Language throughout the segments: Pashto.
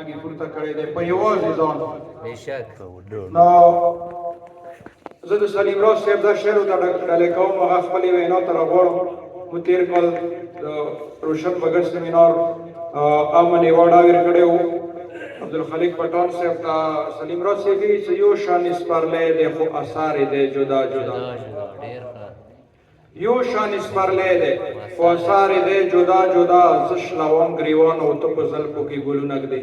کې پورته کړی دی په یوازې ځان. بېشک نو زه د سلیم راز صاحب دا شعر ورته ډالۍ کوم، هغه خپلې وینا ته راغواړم. مو تېر کال د روشن بګر سیمینار امن ایوارډ اګر کړی و. عبدالخالق پټان صاحب ته سلیم راز صاحب وایي چې یو شان سپرلی دی خو اثار دی جدا جدا. ډېر ښه. یو شان سپرلی دی خو اثار دی جدا جدا. زه شلوم ګریوان او ته په زلفو کې ګلونه ږدې.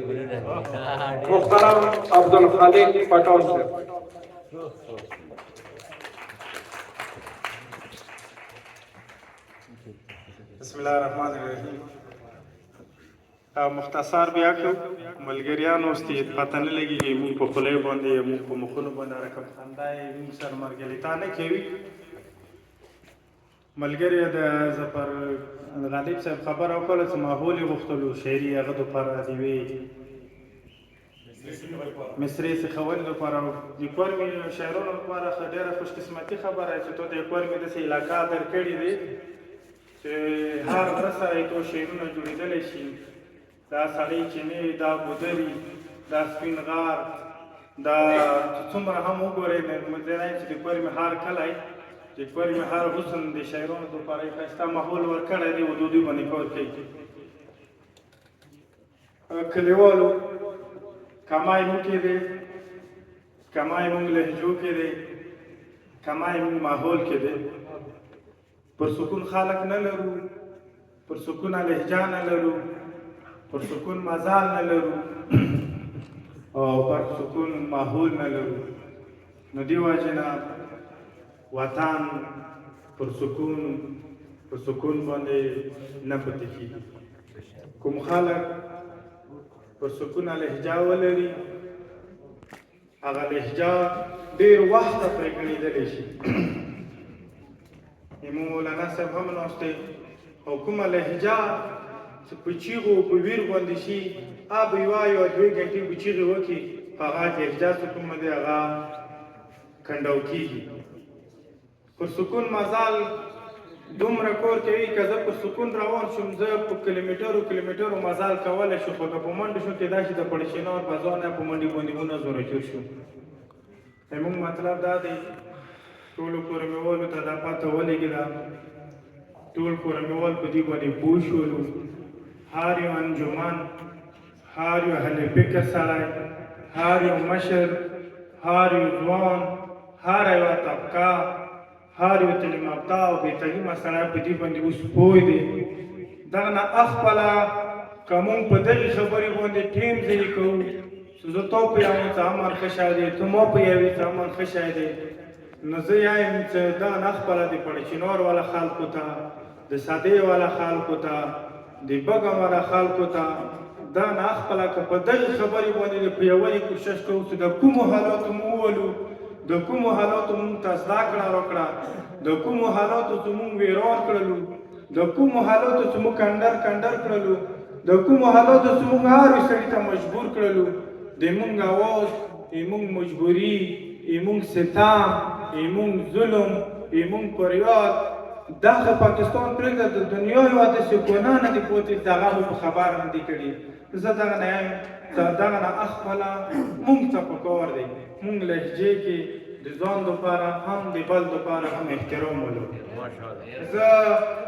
محترم عبدالخالق پټان صاحب. بسم الله الرحمن الرحیم. مختصر بیا کو ملګریانو ستې پته نه لګېږي موږ په خولې باندې موږ په مخونو باندې رقم خندا یې موږ سره مرګلیتا نه کوي. ملګری د ظفر غالب صاحب خبره وکړه چې ماحول یې غوښتلو شعري هغه دپاره د یوې مصرې څخول دپاره د کورمې شاعرانو لپاره ښه ډېره خوشقسمتي خبره چې تو د کورمې داسې علاقه درکړې دی چې هر ورځ سره یې تو شعرونه جوړېدلی شي. دا سړی چینې، دا ګودري، دا سپین غار، دا څومره هم وګورئ مزینی چې د کورمې هر کلی د کورمې هر حسن د شاعرانو دپاره یې ښایسته ماحول ورکړی دی او دوی باندې کار کوي. کلیوالو کمای مونږ کې دی، کمای مونږ لهجو کې دی، کمای مونږ ماحول کې دی. پر سکون خلق نه لرو، پر سکون لهجه نه لرو، پر سکون مزال نه لرو او پر سکون ماحول نه لرو. نو دې وجې نه وطن پر سکون باندې نه پاتې کېږي. کوم خلک پر سکون لهجه ولري هغه لهجه ډېر وخته پرې ګڼېدلی شي. امام مولانا صاحب هم ناست دی او کومه لهجه چې په چیغو په ویر باندې شي اب یې وایي او 2 ګنټې به چیغې وکړي هغه لهجه چې کومه دی هغه کنډو کېږي. پر سکون مزال دومره کور کوي که زه پر سکون روان شم زه په کیلومیټرو مزال کولی شو خو که په منډو شو کېدای شي د پړشینار بازار نه په منډې باندې ونه زوره جوړ شو. زموږ مطلب دا دی ټولو کورمیوالو ته دا پته ولګېده، ټول کورمیوال په دې باندې پوه شولو. هر یو انجمن، هر یو اهل فکر سړی، هر یو مشر، هر یو ځوان، هر یو طبقه، هر یو تعلیم یافته او بې تعلیمه سړی په دې باندې اوس پوه دی. دغه نه اخپله که موږ په دغې خبرې باندې ټیم ضایع کوو چې زه تا په یوه څه امر ښه شی دی، ته ما په یوې څه امر ښه شی دی، نو زه یایم چې دغه نه خپله د پړچینار والا خلکو ته، د سدې والا خلکو ته، د بګم والا خلکو ته دا نه خپله که په دغې خبرې باندې د په یووالي کوشش کوو چې د کومو حالاتو مو وولو، د کومو حالاتو مونږ ته زده کړه راکړه، د کومو حالاتو چې مونږ ویران کړلو، د کومو حالاتو چې مونږ کنډر کړلو، د کومو حالاتو چې مونږ هر یو سړي ته مجبور کړلو، د مونږ اواز، د مونږ مجبوري، د مونږ ستم، د مونږ ظلم، د مونږ فریاد دغه پاکستان پرېږده د دنیا یوه داسې ګناه نه دي پوتې چې هغه په خبر نه دي کړي. زه دغه نه یم دغه نه اخپله مونږ ته پکار دی مونږ لهجې کې د ځان دپاره هم د بل دپاره هم احترام ولرو. زه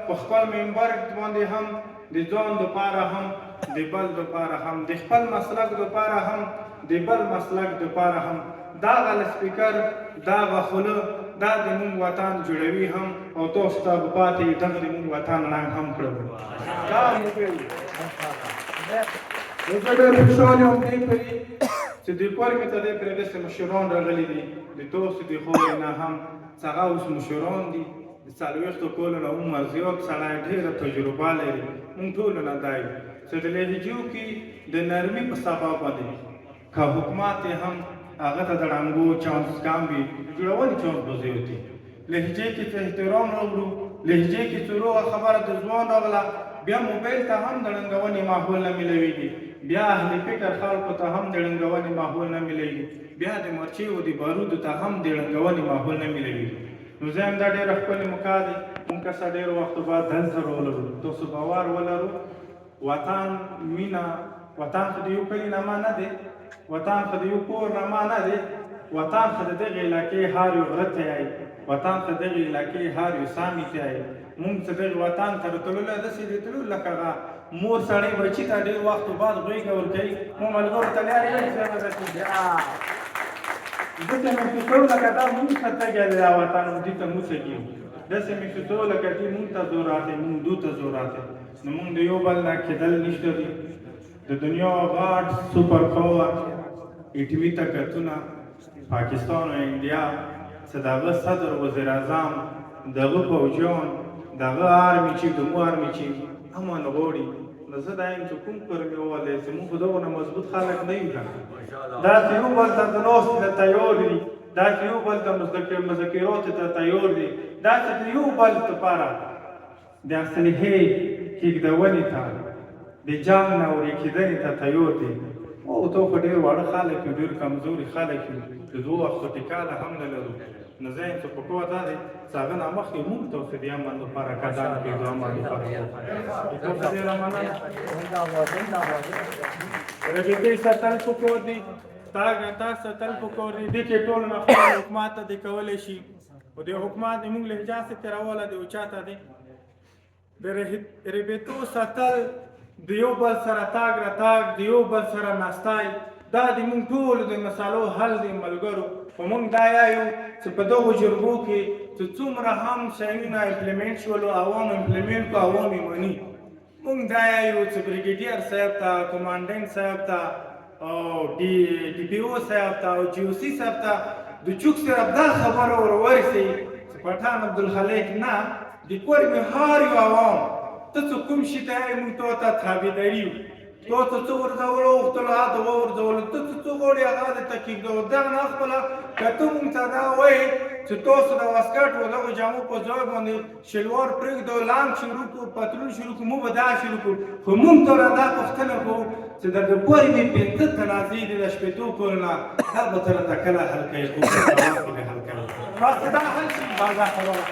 په خپل منبر باندې هم د ځان دپاره هم د بل دپاره هم د خپل مسلک دپاره هم د بل مسلک دپاره هم دغه سپیکر دغه خوله دا د مونږ وطن جوړوي هم او تاسو ته به پاتې دغه د مونږ وطن رنګ هم کړو. دا موږ زه ډېر خوشحال یم دې پرې چې د کورمې ته دې پرې داسې مشران راغلي دي د تاسو د خورې نه هم څه اوس مشران دي د 40 کالو نه عمر زیات سړی ډېره تجربه لري. موږ ټولو نه دا یو چې د لهجو کې د نرمي په سبب باندې که حکومت یې هم هغه ته د ړنګو چانس کم وي جوړولي چانس به زیات وي. لهجې کې څه احترام راوړو، لهجې کې څه روغه خبره د ځوان راغله بیا موبایل ته هم د ړنګونې ماحول نه میلوېږي، بیا اهل فکر خلکو ته هم د ړنګونې ماحول نه میلوېږي، بیا د مرچیو د بارودو ته هم د ړنګونې ماحول نه میلوېږي. نو زه هم دا ډېره ښکلې موقع دی مونږ که څه ډېر وخت بعد دلته راولرو تاسو باور ولرو وطن مینه وطن خو د یو کلي نامه نه دی، وطن خو د یو کور نامه نه دی، وطن خو د دغې علاقې هر یو غره ته یایي، وطن خو د دغې علاقې هر یو سامي ته یایي. مونږ چې دغې وطن ته راتللو داسې دی تللو لکه هغه مور سړی بچي ته ډېر وخت بعد غېږه ورکوي، مونږ ملګرو ته لارې یو ځای به داسې داسې محسوس کوو لکه دا مونږ ته تږی دی دا وطن دې ته موږ تږي داسې محسوس کوو لکه دې مونږ ته زور راتی مونږ دو ته زور راتی. نو مونږ د یو بل نه کېدل نشته دي. د دنیا غاټ سوپر پاور ایټمي طاقتونه پاکستان او انډیا چې د هغه صدر وزیر اعظم د هغه پوځیان د هغه آرمي چې د مو آرمي چې امن غواړي. نو زه دا یم چې کوم کورمې وویلی چې موږ خو دغونه مضبوط خلک نه یو کنه. داسې یو بل ته د ناستې ته تیار دي، داسې یو بل ته مذاکراتو ته تیار دي، داسې د یو بل لپاره د اسلحې کېږدونې ته د جنګ نه ورېکېدنې ته تیار دي. او ته خو ډېر واړه خلک یو، ډېر کمزوري خلک یو، د دوه وختو ټکاله هم نه لرو. نو زه یم چې په کوه دا دی چې هغه نه مخکې مونږ ته اوسه د امن لپاره قدم کېږدو، امن لپاره. تاسو ډېره مننه. رابطې ساتل پکار دي، تا ساتل پکار دي. دې کې ټول نه خپل حکومت ته دې کولی شي، او د حکومت د مونږ لهجه څه تېروله دی او چاته دی د رابطو ساتل، د یو بل سره تاګ راتاګ، د یو بل سره ناستای، دا د مونږ ټولو د مسالو حل دی ملګرو. خو مونږ دا یایو چې په دغو جرګو کې چې څومره هم شیونه امپلیمنټ شولو، عوام امپلیمنټ کړو، عوام یې مني. مونږ دا یایو چې بریګیډیر صاحب ته، کمانډنټ صاحب ته، او ډي پي او صاحب ته، او جي او سی صاحب ته د چوک صرف دا خبره ور ورسوي چې پټان عبدالخالق نه د کور مې هر یو عوام ته څه کوم شي ته یې مونږ ته تابعداري یو، تو ته څه ورځولو غوښتلو هغه ورځولو، ته څه غواړې هغه درته کېږدو. دغه نه خپله که ته مونږ ته دا وایې چې تاسو د واسکټ و دغو جامو په ځای باندې شلوار پرېږدو، لام شروع کړو، پتلون شروع کړو، موږ به دا شروع کړو. خو مونږ ته دا پوښتنه کوو چې د کور مې پنځه تنازع دي د شپېتو کورونه، دا به ته راته کله حل کوې؟ خو په سبا کې به حل کوې. بس دا حل شي، دا خبره